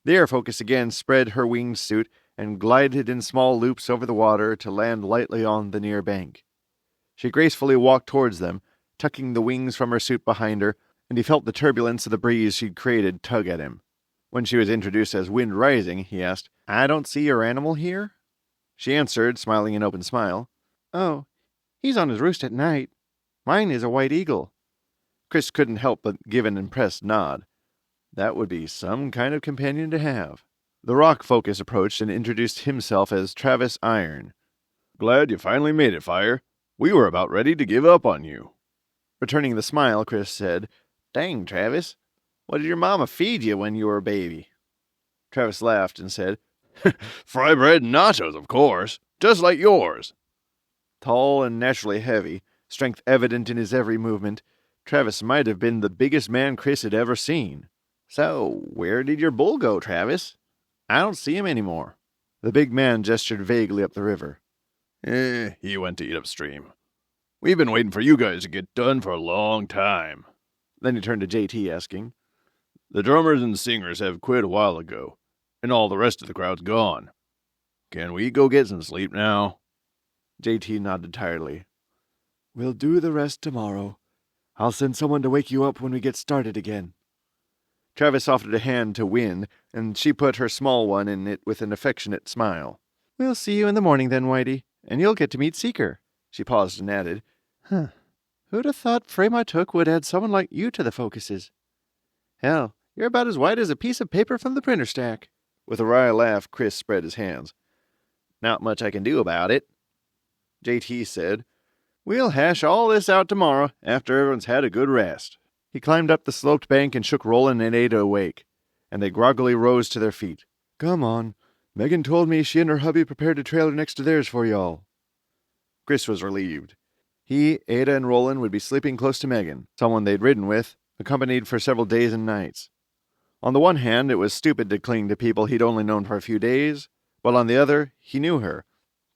The air focus again spread her winged suit and glided in small loops over the water to land lightly on the near bank. She gracefully walked towards them, tucking the wings from her suit behind her, and he felt the turbulence of the breeze she'd created tug at him. When she was introduced as Wind Rising, he asked, "I don't see your animal here?" She answered, smiling an open smile, "Oh, he's on his roost at night. Mine is a white eagle." Chris couldn't help but give an impressed nod. That would be some kind of companion to have. The rock focus approached and introduced himself as Travis Iron. "Glad you finally made it, Fire. We were about ready to give up on you." Returning the smile, Chris said, "Dang, Travis. What did your mama feed you when you were a baby?" Travis laughed and said, "Fry bread and nachos, of course, just like yours." Tall and naturally heavy, strength evident in his every movement, Travis might have been the biggest man Chris had ever seen. "So, where did your bull go, Travis? I don't see him anymore." The big man gestured vaguely up the river. He went to eat upstream. We've been waiting for you guys to get done for a long time." Then he turned to JT, asking, "The drummers and singers have quit a while ago, and all the rest of the crowd's gone. Can we go get some sleep now?" JT nodded tiredly. "We'll do the rest tomorrow. I'll send someone to wake you up when we get started again." Travis offered a hand to Wind, and she put her small one in it with an affectionate smile. "We'll see you in the morning then, Whitey, and you'll get to meet Seeker." She paused and added, "Who'd have thought Fremont would add someone like you to the focuses? Hell, you're about as white as a piece of paper from the printer stack." With a wry laugh, Chris spread his hands. "Not much I can do about it." JT said, "We'll hash all this out tomorrow after everyone's had a good rest." He climbed up the sloped bank and shook Roland and Ada awake, and they groggily rose to their feet. "Come on. Megan told me she and her hubby prepared a trailer next to theirs for y'all." Chris was relieved. He, Ada, and Roland would be sleeping close to Megan, someone they'd ridden with, accompanied for several days and nights. On the one hand, it was stupid to cling to people he'd only known for a few days, while on the other, he knew her,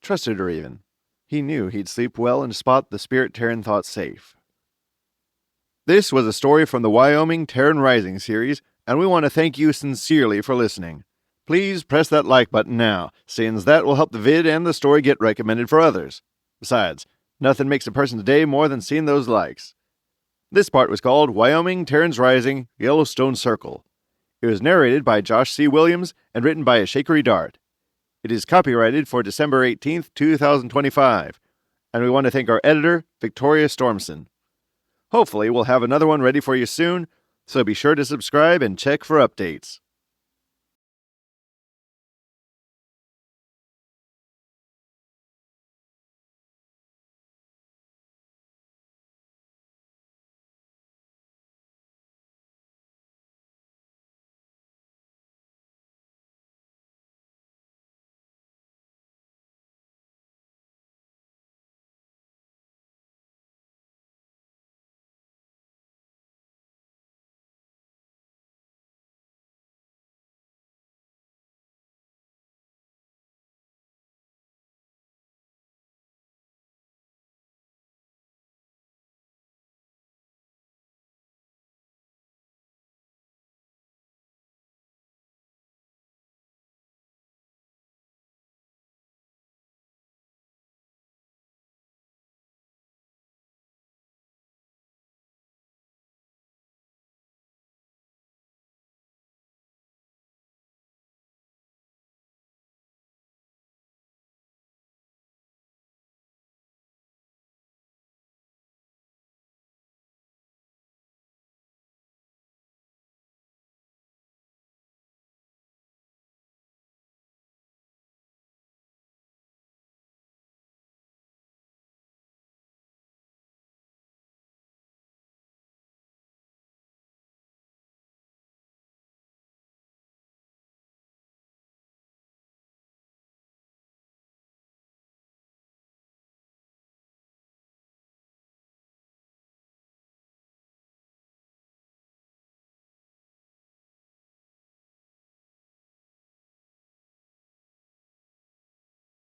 trusted her even. He knew he'd sleep well in a spot the spirit Tarin thought safe. This was a story from the Wyoming Tarin Rising series, and we want to thank you sincerely for listening. Please press that like button now, since that will help the vid and the story get recommended for others. Besides, nothing makes a person's day more than seeing those likes. This part was called Wyoming Tarin's Rising, Yellowstone Circle. It was narrated by Josh C. Williams and written by Ashakery Dart. It is copyrighted for December 18th, 2025, and we want to thank our editor, Victoria Stormson. Hopefully, we'll have another one ready for you soon, so be sure to subscribe and check for updates.